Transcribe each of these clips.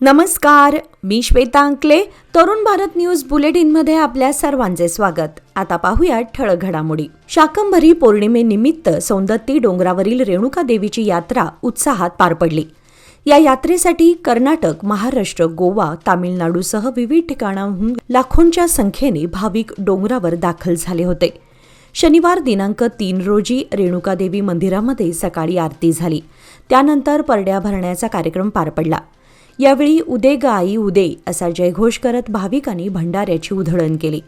नमस्कार, मी श्वेता अंकले. तरुण भारत न्यूज बुलेटिनमध्ये आपल्या सर्वांचे स्वागत. आता पाहूया ठळक घडामोडी. शाकंभरी पौर्णिमेनिमित्त सौंदत्ती डोंगरावरील रेणुका देवीची यात्रा उत्साहात पार पडली. या यात्रेसाठी कर्नाटक, महाराष्ट्र, गोवा, तामिळनाडूसह विविध ठिकाणांहून लाखोंच्या संख्येने भाविक डोंगरावर दाखल झाले होते. शनिवार दिनांक 3 रोजी रेणुकादेवी मंदिरामध्ये सकाळी आरती झाली. त्यानंतर परड्या भरण्याचा कार्यक्रम पार पडला. यावेळी उदे ग आई उदे असा जयघोष करत भाविकांनी भंडाऱ्याची उधळण केली.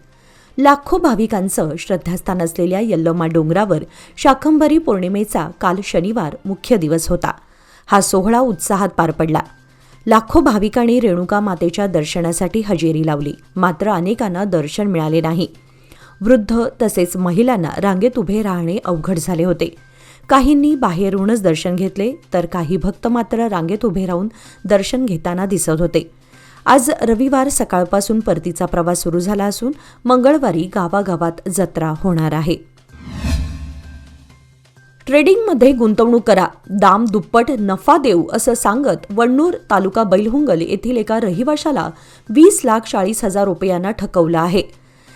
लाखो भाविकांचं श्रद्धास्थान असलेल्या यल्लमा डोंगरावर शाकंभरी पौर्णिमेचा काल शनिवार मुख्य दिवस होता. हा सोहळा उत्साहात पार पडला. लाखो भाविकांनी रेणुका मातेच्या दर्शनासाठी हजेरी लावली. मात्र अनेकांना दर्शन मिळाले नाही. वृद्ध तसेच महिलांना रांगेत उभे राहणे अवघड झाले होते. काहींनी बाहेरूनच दर्शन घेतले, तर काही भक्त मात्र रांगेत उभे राहून दर्शन घेताना दिसत होते. आज रविवार सकाळपासून परतीचा प्रवास सुरू झाला असून मंगळवारी गावागावात जत्रा होणार आहे. ट्रेडिंगमध्ये गुंतवणूक करा, दाम दुप्पट नफा देऊ असं सांगत वण्णूर तालुका बैलहुंगल येथील एका रहिवाशाला 20,40,000 रुपयांना ठकवलं आहे.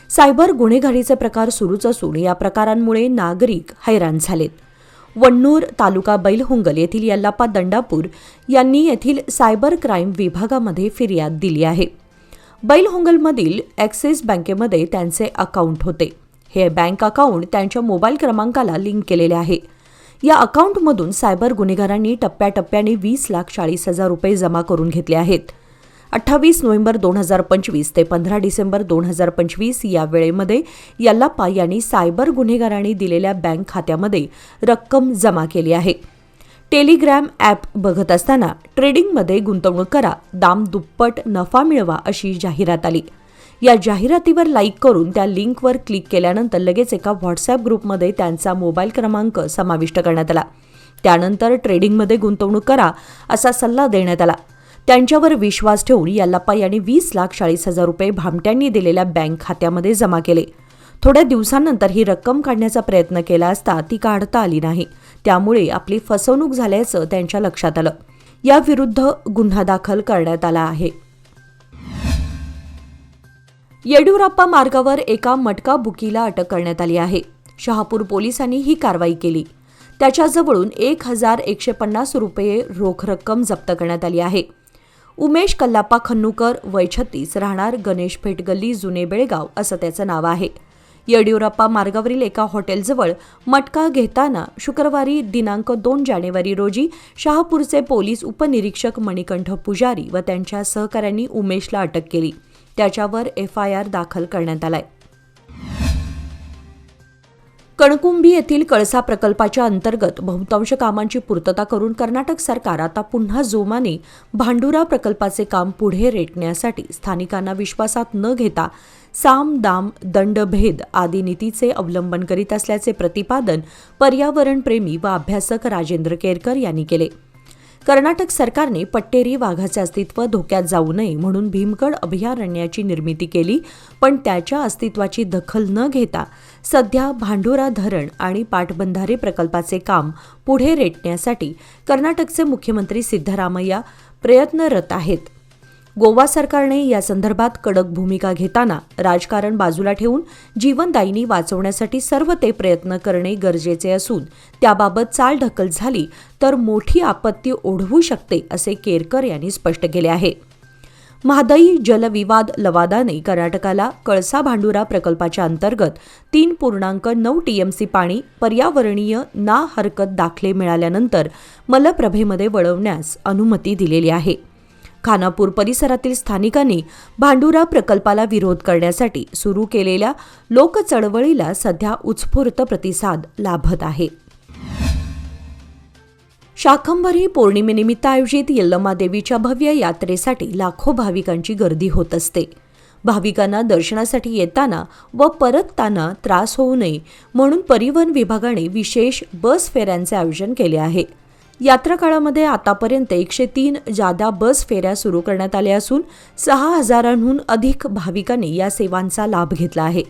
सायबर गुन्हेगारीचे प्रकार सुरूच असून या प्रकारांमुळे नागरिक हैराण झालेत. वण्णूर तालुका बैलहुंगल येथील यल्लाप्पा दंडापूर यांनी येथील सायबर क्राईम विभागामध्ये फिर्याद दिली आहे. बैलहुंगलमधील ॲक्सिस बँकेमध्ये त्यांचे अकाउंट होते. हे बँक अकाउंट त्यांच्या मोबाईल क्रमांकाला लिंक केलेले आहे. या अकाउंटमधून सायबर गुन्हेगारांनी टप्प्याटप्प्याने 20,40,000 रुपये जमा करून घेतले आहेत. 28 नोव्हेंबर 2025 ते 15 डिसेंबर 2025 या वेळेमध्ये यल्लाप्पा यांनी सायबर गुन्हेगारांनी दिलेल्या बँक खात्यामध्ये रक्कम जमा केली आहे. टेलिग्राम ॲप बघत असताना ट्रेडिंगमध्ये गुंतवणूक करा, दाम दुप्पट नफा मिळवा अशी जाहिरात आली. या जाहिरातीवर लाईक करून त्या लिंकवर क्लिक केल्यानंतर लगेच एका व्हॉट्सॲप ग्रुपमध्ये त्यांचा मोबाईल क्रमांक समाविष्ट करण्यात आला. त्यानंतर ट्रेडिंगमध्ये गुंतवणूक करा असा सल्ला देण्यात आला. त्यांच्यावर विश्वास ठेवून यल्लाप्पा यांनी 20,40,000 रुपये भामट्यांनी दिलेल्या बँक खात्यामध्ये जमा केले. थोड्या दिवसांनंतर ही रक्कम काढण्याचा प्रयत्न केला असता ती काढता आली नाही. त्यामुळे आपली फसवणूक झाल्याचं त्यांच्या लक्षात आलं. याविरुद्ध गुन्हा दाखल करण्यात आला आहे. येडियुराप्पा मार्गावर एका मटका बुकीला अटक करण्यात आली आहे. शहापूर पोलिसांनी ही कारवाई केली. त्याच्याजवळून 1,150 रुपये रोख रक्कम जप्त करण्यात आली आहे. उमेश कल्लाप्पा खन्नूकर, वय 36, राहणार गणेश पेठ गल्ली, जुने बेळगाव असं त्याचं नाव आहे. येडियुराप्पा मार्गावरील एका हॉटेलजवळ मटका घेताना शुक्रवारी दिनांक 2 जानेवारी रोजी शहापूरचे पोलीस उपनिरीक्षक मणिकंठ पुजारी व त्यांच्या सहकाऱ्यांनी उमेशला अटक केली. त्याच्यावर FIR दाखल करण्यात आलाय. कणकुंबी येथील कळसा प्रकल्पाच्या अंतर्गत बहुतांश कामांची पूर्तता करून कर्नाटक सरकार आता पुन्हा जोमाने भांडुरा प्रकल्पाचे काम पुढे रेटण्यासाठी स्थानिकांना विश्वासात न घेता साम दाम दंडभेद आदी नीतीचे अवलंबन करीत असल्याचे प्रतिपादन पर्यावरणप्रेमी व अभ्यासक राजेंद्र केरकर यांनी केले. कर्नाटक सरकारने पट्टेरी वाघाचे अस्तित्व धोक्यात जाऊ नये म्हणून भीमगड अभयारण्याची निर्मिती केली, पण त्याच्या अस्तित्वाची दखल न घेता सध्या भांडुरा धरण आणि पाटबंधारे प्रकल्पाचे काम पुढे रेटण्यासाठी कर्नाटकचे मुख्यमंत्री सिद्धरामय्या प्रयत्नरत आहेत. गोवा सरकारने या संदर्भात कडक भूमिका घेताना राजकारण बाजूला ठेवून जीवनदायिनी वाचवण्यासाठी सर्व ते प्रयत्न करणे गरजेचे असून त्याबाबत चालढकल झाली तर मोठी आपत्ती ओढवू शकते असे केरकर यांनी स्पष्ट केले आहे. म्हादई जलविवाद लवादाने कर्नाटकाला कळसा भांडुरा प्रकल्पाच्या अंतर्गत 3.9 TMC पाणी पर्यावरणीय ना हरकत दाखले मिळाल्यानंतर मलप्रभेमध्ये वळवण्यास अनुमती दिलेली आहे. खानापूर परिसरातील स्थानिकांनी भांडुरा प्रकल्पाला विरोध करण्यासाठी सुरू केलेल्या लोकचळवळीला सध्या उत्स्फूर्त प्रतिसाद लाभत आहे. शाकंभरी पौर्णिमेनिमित्त आयोजित यल्लमा देवीच्या भव्य यात्रेसाठी लाखो भाविकांची गर्दी होत असते. भाविकांना दर्शनासाठी येताना व परतताना त्रास होऊ नये म्हणून परिवहन विभागाने विशेष बस फेऱ्यांचे आयोजन केले आहे. यात्रा काळामध्ये आतापर्यंत 103 जादा बस फेऱ्या सुरू करण्यात आल्या असून 6,000हून अधिक भाविकांनी या सेवांचा लाभ घेतला आहे.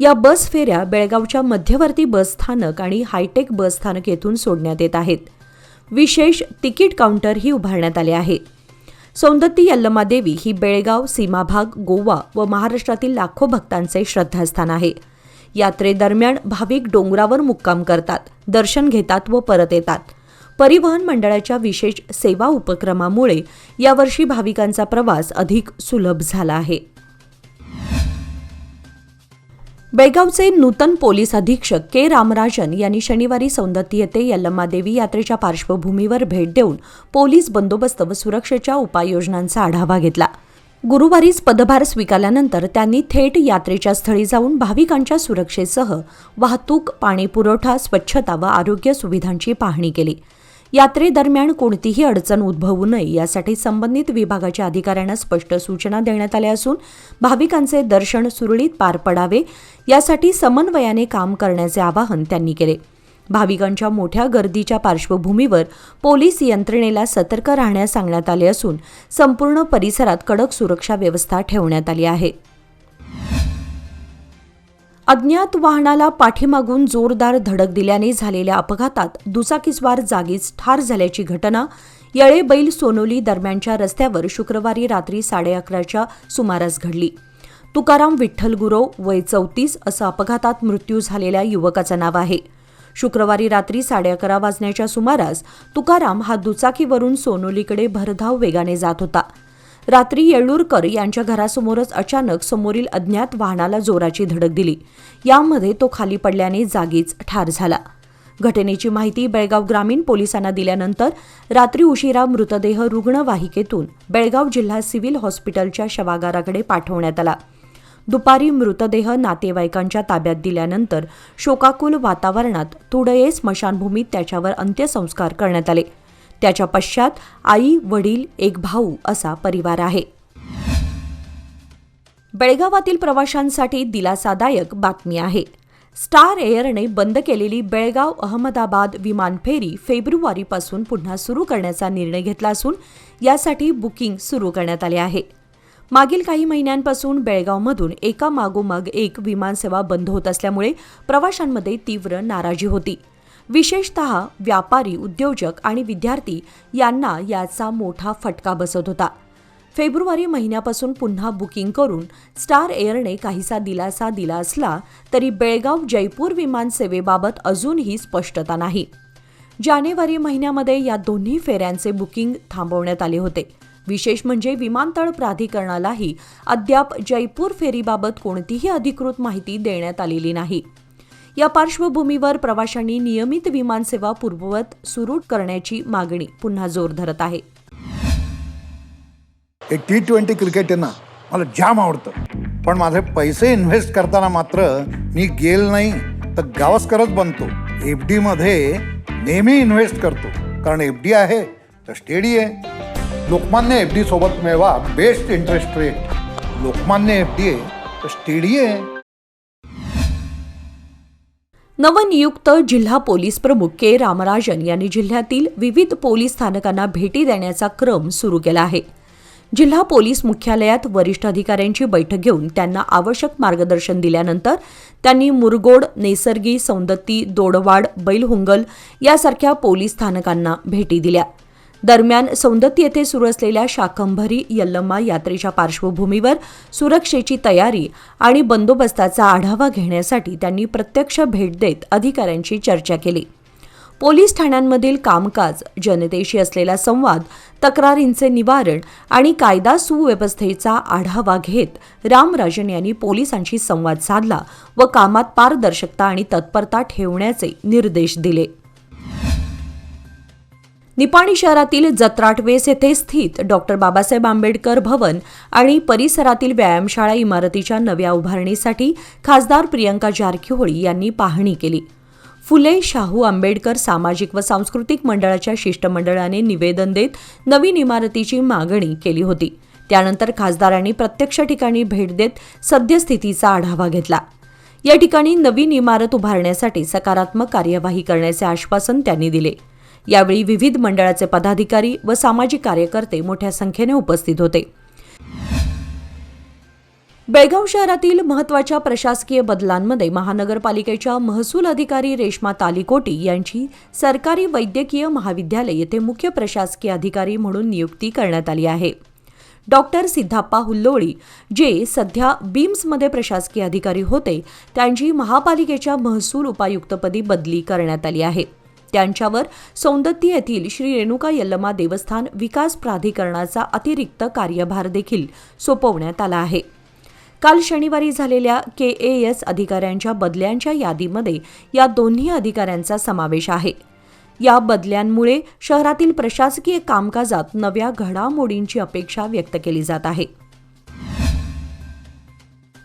या बस फेऱ्या बेळगावच्या मध्यवर्ती बस स्थानक आणि हायटेक बस स्थानक येथून सोडण्यात येत आहेत. विशेष तिकीट काउंटरही उभारण्यात आले आहे. सौंदत्ती यल्लमा देवी ही बेळगाव, सीमाभाग, गोवा व महाराष्ट्रातील लाखो भक्तांचे श्रद्धास्थान आहे. यात्रेदरम्यान भाविक डोंगरावर मुक्काम करतात, दर्शन घेतात व परत येतात. परिवहन मंडळाच्या विशेष सेवा उपक्रमामुळे यावर्षी भाविकांचा प्रवास अधिक सुलभ झाला आहे. बेळगावचे नूतन पोलीस अधीक्षक के रामराजन यांनी शनिवारी सौंदत्ती येथे यल्लमा देवी यात्रेच्या पार्श्वभूमीवर भेट देऊन पोलीस बंदोबस्त व सुरक्षेच्या उपाययोजनांचा आढावा घेतला. गुरुवारीच पदभार स्वीकारल्यानंतर त्यांनी थेट यात्रेच्या स्थळी जाऊन भाविकांच्या सुरक्षेसह वाहतूक, पाणीपुरवठा, स्वच्छता व आरोग्य सुविधांची पाहणी केली. यात्रेदरम्यान कोणतीही अडचण उद्भवू नये यासाठी संबंधित विभागाच्या अधिकाऱ्यांना स्पष्ट सूचना देण्यात आल्या असून भाविकांचे दर्शन सुरळीत पार पडावे यासाठी समन्वयाने काम करण्याचे आवाहन त्यांनी केले. भाविकांच्या मोठ्या गर्दीच्या पार्श्वभूमीवर पोलीस यंत्रणेला सतर्क राहण्यास सांगण्यात आले असून संपूर्ण परिसरात कडक सुरक्षा व्यवस्था ठेवण्यात आली आहे. अज्ञात वाहनाला पाठीमागून जोरदार धडक दिल्याने झालेल्या अपघातात दुचाकीस्वार जागीच ठार झाल्याची घटना येळे-बैल सोनोली दरम्यानच्या रस्त्यावर शुक्रवारी रात्री 11:30च्या सुमारास घडली. तुकाराम विठ्ठल गुरव, वय 34 असं अपघातात मृत्यू झालेल्या युवकाचं नाव आहे. शुक्रवारी रात्री 11:30 वाजण्याच्या सुमारास तुकाराम हा दुचाकीवरून सोनोलीकडे भरधाव वेगाने जात होता. रात्री येळूरकर यांच्या घरासमोरच अचानक समोरील अज्ञात वाहनाला जोराची धडक दिली. यामध्ये तो खाली पडल्याने जागीच ठार झाला. घटनेची माहिती बेळगाव ग्रामीण पोलिसांना दिल्यानंतर रात्री उशिरा मृतदेह रुग्णवाहिकेतून बेळगाव जिल्हा सिव्हिल हॉस्पिटलच्या शवागाराकडे पाठवण्यात आला. दुपारी मृतदेह नातेवाईकांच्या ताब्यात दिल्यानंतर शोकाकुल वातावरणात तुडये स्मशानभूमीत त्याच्यावर अंत्यसंस्कार करण्यात आले. त्याच्या पश्चात आई, वडील, एक भाऊ असा परिवार आहे. बेळगावातील प्रवाशांसाठी दिलासादायक बातमी आहे. स्टार एअरने बंद केलेली बेळगाव अहमदाबाद विमान फेरी फेब्रुवारीपासून पुन्हा सुरू करण्याचा निर्णय घेतला असून यासाठी बुकिंग सुरू करण्यात आले आहे. मागील काही महिन्यांपासून बेळगावमधून एकामागोमाग एक विमानसेवा बंद होत असल्यामुळे प्रवाशांमध्ये तीव्र नाराजी होती. विशेषतः व्यापारी, उद्योजक आणि विद्यार्थी यांना याचा मोठा फटका बसत होता. फेब्रुवारी महिन्यापासून पुन्हा बुकिंग करून स्टार एअरने काहीसा दिलासा दिला असला तरी बेळगाव जयपूर विमानसेवेबाबत अजूनही स्पष्टता नाही. जानेवारी महिन्यामध्ये या दोन्ही फेऱ्यांचे बुकिंग थांबवण्यात आले होते. विशेष म्हणजे विमानतळ प्राधिकरणालाही अद्याप जयपूर फेरीबाबत कोणतीही अधिकृत माहिती देण्यात आलेली नाही. या पार्श्वभूमीवर प्रवाशांनी नियमित विमानसेवा पूर्ववत सुरू करण्याची मागणी पुन्हा जोर धरत आहे. T20 क्रिकेट ना मला जाम आवडतं, पण माझे पैसे इन्व्हेस्ट करताना मात्र मी गेल नाही तर गावस्करच बनतो. FD मध्ये नेहमी इन्व्हेस्ट करतो, कारण FD आहे तर स्टेडी आहे. लोकमान्य FD सोबत मिळवा best interest rate. Lokmanya FD आहे तर स्टेडी आहे. नवनियुक्त जिल्हा पोलीस प्रमुख के रामराजन यांनी जिल्ह्यातील विविध पोलीस स्थानकांना भेटी देण्याचा क्रम सुरू केला आहे. जिल्हा पोलीस मुख्यालयात वरिष्ठ अधिकाऱ्यांची बैठक घेऊन त्यांना आवश्यक मार्गदर्शन दिल्यानंतर त्यांनी मुरगोड, नेसर्गी, सौंदत्ती, दोडवाड, बैलहुंगल यासारख्या पोलीस स्थानकांना भेटी दिल्या. दरम्यान सौंदत्ती येथे सुरू असलेल्या शाकंभरी यल्लमा यात्रेच्या पार्श्वभूमीवर सुरक्षेची तयारी आणि बंदोबस्ताचा आढावा घेण्यासाठी त्यांनी प्रत्यक्ष भेट देत अधिकाऱ्यांशी चर्चा केली. पोलीस ठाण्यांमधील कामकाज, जनतेशी असलेला संवाद, तक्रारींचे निवारण आणि कायदा सुव्यवस्थेचा आढावा घेत रामराजन यांनी पोलिसांशी संवाद साधला व कामात पारदर्शकता आणि तत्परता ठेवण्याचे निर्देश दिले. निपाणी शहरातील जत्राटवेस येथे स्थित डॉक्टर बाबासाहेब आंबेडकर भवन आणि परिसरातील व्यायामशाळा इमारतीच्या नव्या उभारणीसाठी खासदार प्रियंका जारकीहोळी यांनी पाहणी केली. फुले शाहू आंबेडकर सामाजिक व सांस्कृतिक मंडळाच्या शिष्टमंडळाने निवेदन देत नवीन इमारतीची मागणी केली होती. त्यानंतर खासदारांनी प्रत्यक्ष ठिकाणी भेट देत सद्यस्थितीचा आढावा घेतला. या ठिकाणी नवीन इमारत उभारण्यासाठी सकारात्मक कार्यवाही करण्याचे आश्वासन त्यांनी दिले. यावेळी विविध मंडळाचे पदाधिकारी व सामाजिक कार्यकर्ते मोठ्या संख्येने उपस्थित होते. बेळगाव शहरातील महत्त्वाच्या प्रशासकीय बदलांमध्ये महानगरपालिकेच्या महसूल अधिकारी रेश्मा तालीकोटी यांची सरकारी वैद्यकीय महाविद्यालय येथे मुख्य प्रशासकीय अधिकारी म्हणून नियुक्ती करण्यात आली आहे. डॉक्टर सिद्धाप्पा हुल्लोळी जे सध्या बीम्समध्ये प्रशासकीय अधिकारी होते त्यांची महापालिकेच्या महसूल उपायुक्तपदी बदली करण्यात आली आहे. त्यांच्यावर सौंदत्ती येथील श्री रेणुका यल्लमा देवस्थान विकास प्राधिकरणाचा अतिरिक्त कार्यभार देखील सोपवण्यात आला आहे. काल शनिवारी झालेल्या KAS अधिकाऱ्यांच्या बदल्यांच्या यादीमध्ये या दोन्ही अधिकाऱ्यांचा समावेश आहे. या बदल्यांमुळे शहरातील प्रशासकीय कामकाजात नव्या घडामोडींची अपेक्षा व्यक्त केली जात आहे.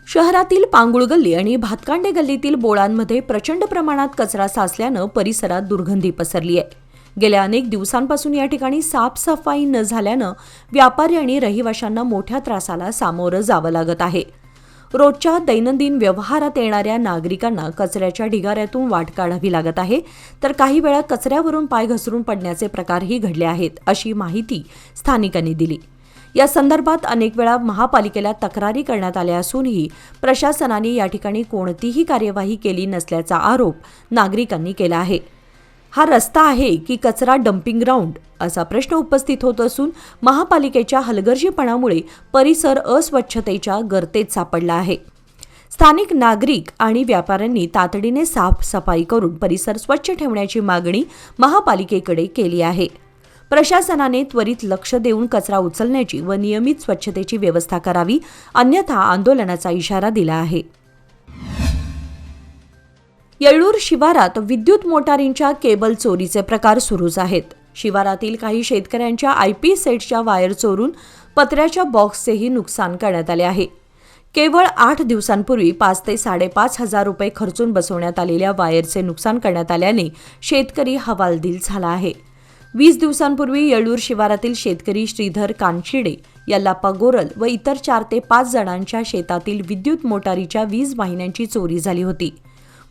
शहरातील पांगुळ गल्ली आणि भातकांडे गल्लीतील बोळांमध्ये प्रचंड प्रमाणात कचरा साचल्यानं परिसरात दुर्गंधी पसरली आहे. गेल्या अनेक दिवसांपासून या ठिकाणी साफसफाई न झाल्यानं व्यापारी आणि रहिवाशांना मोठ्या त्रासाला सामोरं जावं लागत आहे. रोजच्या दैनंदिन व्यवहारात येणाऱ्या नागरिकांना कचऱ्याच्या ढिगाऱ्यातून वाट काढावी लागत आहे, तर काही वेळा कचऱ्यावरून पाय घसरून पडण्याचे प्रकारही घडले आहेत, अशी माहिती स्थानिकांनी दिली. या संदर्भात अनेक वेळा महापालिकेला तक्रारी करण्यात आल्या असूनही प्रशासनाने या ठिकाणी कोणतीही कार्यवाही केली नसल्याचा आरोप नागरिकांनी केला आहे. हा रस्ता आहे की कचरा डम्पिंग ग्राउंड असा प्रश्न उपस्थित होत असून महापालिकेच्या हलगर्जीपणामुळे परिसर अस्वच्छतेच्या गर्तेत सापडला आहे. स्थानिक नागरिक आणि व्यापाऱ्यांनी तातडीने साफसफाई करून परिसर स्वच्छ ठेवण्याची मागणी महापालिकेकडे केली आहे. प्रशासनाने त्वरित लक्ष देऊन कचरा उचलण्याची व नियमित स्वच्छतेची व्यवस्था करावी, अन्यथा आंदोलनाचा इशारा दिला आहे. येळ्ळूर शिवारात विद्युत मोटारींच्या केबल चोरीचे प्रकार सुरूच आहेत. शिवारातील काही शेतकऱ्यांच्या IP सेटच्या वायर चोरून पत्र्याच्या बॉक्सचेही नुकसान करण्यात आले आहे. केवळ 8 दिवसांपूर्वी 5 ते 5.5 हजार रुपये खर्चून बसवण्यात आलेल्या वायरचे नुकसान करण्यात आल्याने शेतकरी हवालदिल झाला आहे. 20 दिवसांपूर्वी येळ्ळूर शिवारातील शेतकरी श्रीधर कानशिडे, यल्लाप्पा गोरल व इतर 4 ते 5 जणांच्या शेतातील विद्युत मोटारीच्या वीज वाहिन्यांची चोरी झाली होती.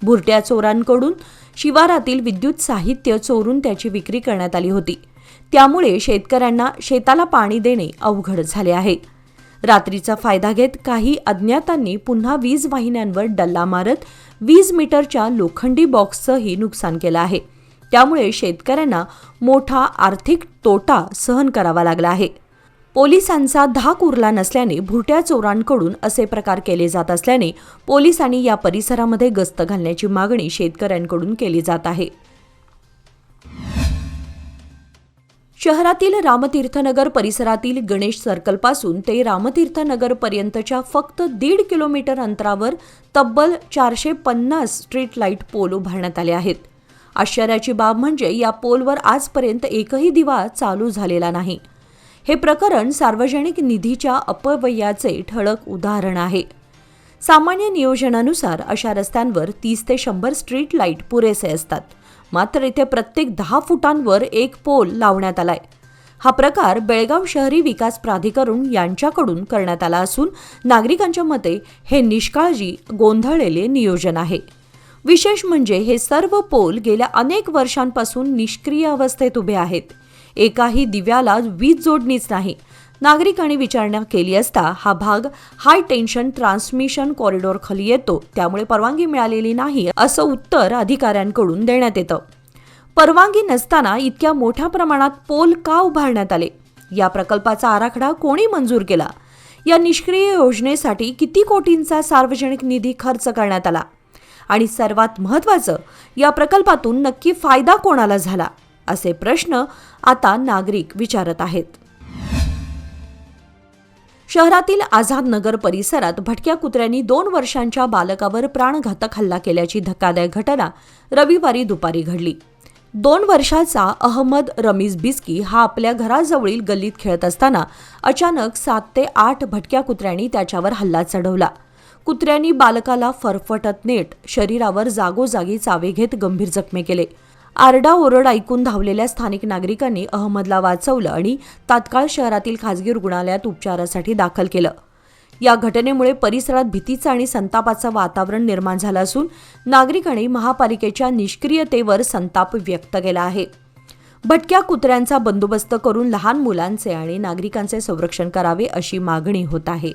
भुरट्या चोरांकडून शिवारातील विद्युत साहित्य चोरून त्याची विक्री करण्यात आली होती. त्यामुळे शेतकऱ्यांना शेताला पाणी देणे अवघड झाले आहे. रात्रीचा फायदा घेत काही अज्ञातांनी पुन्हा वीज वाहिन्यांवर डल्ला मारत वीज मीटरच्या लोखंडी बॉक्सचंही नुकसान केलं आहे. त्यामुळे शेतकऱ्यांना मोठा आर्थिक तोटा सहन करावा लागला आहे. पोलिसांचा धाक उरला नसल्याने भुरट्या चोरांकडून असे प्रकार केले जात असल्याने पोलिसांनी या परिसरामध्ये गस्त घालण्याची मागणी शेतकऱ्यांकडून केली जात आहे. शहरातील रामतीर्थनगर परिसरातील गणेश सर्कलपासून ते रामतीर्थनगर पर्यंतच्या फक्त 1.5 किलोमीटर अंतरावर तब्बल 450 स्ट्रीट लाईट पोल उभारण्यात आले आहेत. आश्चर्याची बाब म्हणजे या पोलवर आजपर्यंत एकही दिवा चालू झालेला नाही. हे प्रकरण सार्वजनिक निधीच्या अपव्ययाचे ठळक उदाहरण आहे. सामान्य नियोजनानुसार अशा रस्त्यांवर 30 ते 100 स्ट्रीट लाईट पुरेसे असतात. मात्र इथे प्रत्येक 10 फुटांवर एक पोल लावण्यात आलाय. हा प्रकार बेळगाव शहरी विकास प्राधिकरण यांच्याकडून करण्यात आला असून नागरिकांच्या मते हे निष्काळजी, गोंधळलेले नियोजन आहे. विशेष म्हणजे हे सर्व पोल गेल्या अनेक वर्षांपासून निष्क्रिय अवस्थेत उभे आहेत. एकाही दिव्याला वीज जोडणीच नाही. नागरिकांनी विचारणा केली असता हा भाग हाय टेन्शन ट्रान्समिशन कॉरिडॉर खाली येतो, त्यामुळे परवानगी मिळालेली नाही असं उत्तर अधिकाऱ्यांकडून देण्यात येतं. परवानगी नसताना इतक्या मोठ्या प्रमाणात पोल का उभारण्यात आले? या प्रकल्पाचा आराखडा कोणी मंजूर केला? या निष्क्रिय योजनेसाठी किती कोटींचा सार्वजनिक निधी खर्च करण्यात आला? आणि सर्वात महत्त्वाचं, या प्रकल्पातून नक्की फायदा कोणाला झाला? असे प्रश्न आता नागरिक विचारत आहेत. शहरातील आझाद नगर परिसरात भटक्या कुत्र्यांनी 2 वर्षांच्या बालकावर प्राणघातक हल्ला केल्याची धक्कादायक घटना रविवारी दुपारी घडली. 2 वर्षाचा अहमद रमीज बिस्की हा आपल्या घराजवळील गल्लीत खेळत असताना अचानक 7 ते 8 भटक्या कुत्र्यांनी त्याच्यावर हल्ला चढवला. कुत्र्यांनी बालकाला फरफटत नेट शरीरावर जागोजागी चावे घेत गंभीर जखमी केले. आरडाओरड ऐकून धावलेल्या स्थानिक नागरिकांनी अहमदला वाचवलं आणि तात्काळ शहरातील खासगी रुग्णालयात उपचारासाठी दाखल केलं. या घटनेमुळे परिसरात भीतीचं आणि संतापाचं वातावरण निर्माण झालं असून नागरिकांनी महापालिकेच्या निष्क्रियतेवर संताप व्यक्त केला आहे. भटक्या कुत्र्यांचा बंदोबस्त करून लहान मुलांचे आणि नागरिकांचे संरक्षण करावे अशी मागणी होत आहे.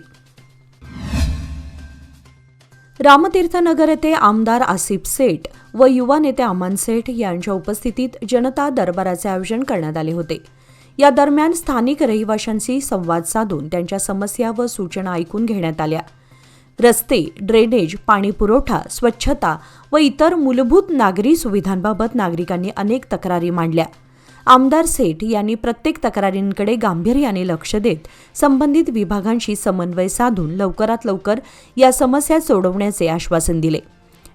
रामतीर्थनगर येथे आमदार आसिफ सेठ व युवा नेते अमान सेठ यांच्या उपस्थितीत जनता दरबाराचे आयोजन करण्यात आले होते. या दरम्यान स्थानिक रहिवाशांशी संवाद साधून त्यांच्या समस्या व सूचना ऐकून घेण्यात आल्या. रस्ते, ड्रेनेज, पाणीपुरवठा, स्वच्छता व इतर मूलभूत नागरी सुविधांबाबत नागरिकांनी अनेक तक्रारी मांडल्या. आमदार सेठ यांनी प्रत्येक तक्रारींकडे गांभीर्याने लक्ष देत संबंधित विभागांशी समन्वय साधून लवकरात लवकर या समस्या सोडवण्याचे आश्वासन दिले.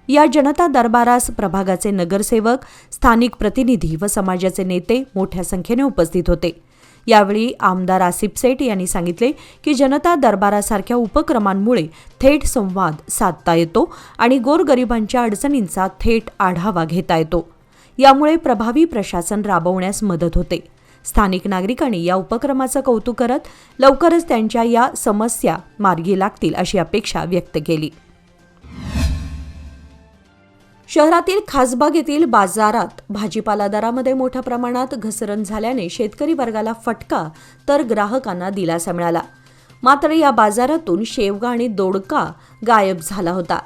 या जनता दरबारास प्रभागाचे नगरसेवक, स्थानिक प्रतिनिधी व समाजाचे नेते मोठ्या संख्येने उपस्थित होते. यावेळी आमदार आसिफ सेठ यांनी सांगितले की जनता दरबारासारख्या उपक्रमांमुळे थेट संवाद साधता येतो आणि गोरगरिबांच्या अडचणींचा थेट आढावा घेता येतो. यामुळे प्रभावी प्रशासन राबवण्यास मदत होते. स्थानिक नागरिकांनी या उपक्रमाचं कौतुक करत लवकरच त्यांच्या या समस्या मार्गी लागतील अशी अपेक्षा व्यक्त केली. शहरातील खासबाग येथील बाजारात भाजीपाला दरामध्ये मोठ्या प्रमाणात घसरण झाल्याने शेतकरी वर्गाला फटका तर ग्राहकांना दिलासा मिळाला. मात्र या बाजारातून शेवगा आणि दोडका गायब झाला होता.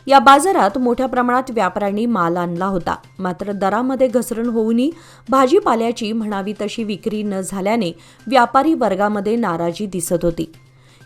या बाजारात मोठ्या प्रमाणात व्यापाऱ्यांनी माल आणला होता. मात्र दरामध्ये घसरण होऊनही भाजीपाल्याची म्हणावी तशी विक्री न झाल्याने व्यापारी वर्गामध्ये नाराजी दिसत होती.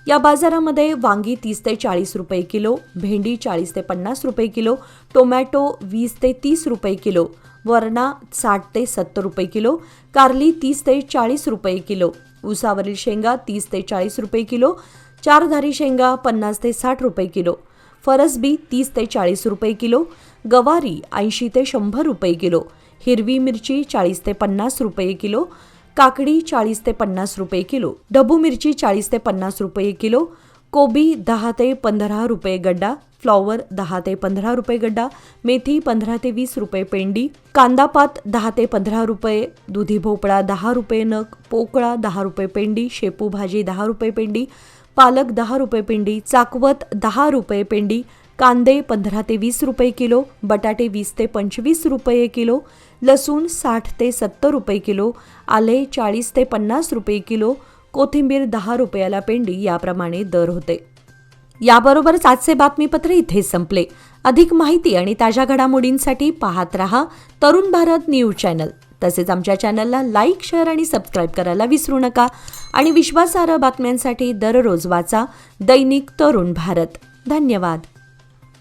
या बाजारामध्ये वांगी 30 ते 40 रुपये किलो, भेंडी 40 ते 50 रुपये किलो, टोमॅटो 20 ते 30 रुपये किलो, वरणा 60 ते 70 रुपये किलो, कारली 30 ते 40 रुपये किलो, ऊसावरील शेंगा 30 ते 40 रुपये किलो, चारधारी शेंगा 50 ते 60 रुपये किलो, फरसबी 30 ते 40 रुपये किलो, गवारी 80 ते 100 रुपये किलो, हिरवी मिरची 40 ते 50 रुपये किलो, काकडी 40 ते 50 रुपये किलो, ढबू मिरची 40 ते 50 रुपये किलो, कोबी 10 ते 15 रुपये गड्डा, फ्लॉवर 10 ते 15 रुपये गड्डा, मेथी 15 ते 20 रुपये पेंडी, कांदापात 10 ते 15 रुपये, दुधी भोपळा 10 रुपये नग, पोकळा 10 रुपये पेंडी, शेपू भाजी 10 रुपये पेंडी, पालक 10 रुपये पेंडी, चाकवत 10 रुपये पेंडी, कांदे 15 ते 20 रुपये किलो, बटाटे 20 ते 25 रुपये किलो, लसूण 60 ते 70 रुपये किलो, आले 40 ते 50 रुपये किलो, कोथिंबीर 10 रुपयाला पेंडी याप्रमाणे दर होते. याबरोबरच आजचे बातमीपत्र इथे संपले. अधिक माहिती आणि ताज्या घडामोडींसाठी पाहत रहा तरुण भारत न्यूज चॅनल. तसेच आमच्या चॅनलला लाईक, शेअर आणि सबस्क्राईब करायला विसरू नका. आणि विश्वासार्ह बातम्यांसाठी दररोज वाचा दैनिक तरुण भारत. धन्यवाद.